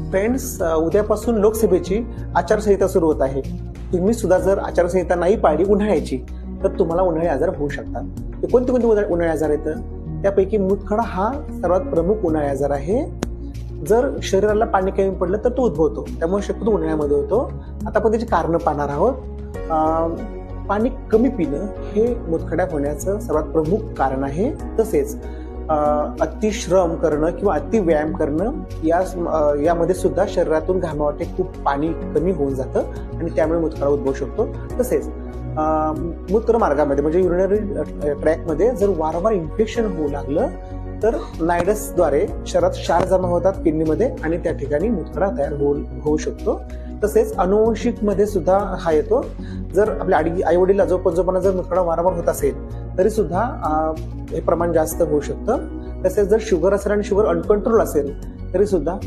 Friends, उद्यापासून लोकसभेची आचारसंहिता सुरू होत आहे. तुम्ही सुद्धा जर आचारसंहिता नाही पाळली उन्हाळ्याची तर तुम्हाला उन्हाळी आजार होऊ शकतात. ते कोणते कोणते उन्हाळी आजार आहेत? त्यापैकी मूतखडा हा सर्वात प्रमुख उन्हाळी आजार आहे. जर शरीराला पाणी कमी पडलं तर तो उद्भवतो, त्यामुळे शक्यतो उन्हाळ्यामध्ये होतो. आता आपण त्याची कारणं पाहणार आहोत. पाणी कमी पिणं हे मूतखडा होण्याचं सर्वात प्रमुख कारण आहे. तसेच अतिश्रम करणं किंवा अति व्यायाम करणं यामध्ये सुद्धा शरीरातून घामावाटे खूप पाणी कमी होऊन जातं आणि त्यामुळे मूतखडा उद्भवू शकतो. तसेच मूत्रमार्गामध्ये म्हणजे युरिनरी ट्रॅकमध्ये जर वारंवार इन्फेक्शन होऊ लागलं तर नायडसद्वारे शरीरात क्षार जमा होतात किडनीमध्ये आणि त्या ठिकाणी मूतखडा तयार होऊ शकतो. तसेच अनुवंशिक मध्ये सुद्धा हा येतो. जर आपल्या आई वडील आजोबांना जर मूतखडा वारंवार होत असेल तरी सुद्धा हे प्रमाण जास्त होऊ शकतं. तसेच जर शुगर असेल आणि शुगर अनकंट्रोल असेल तरी सुद्धा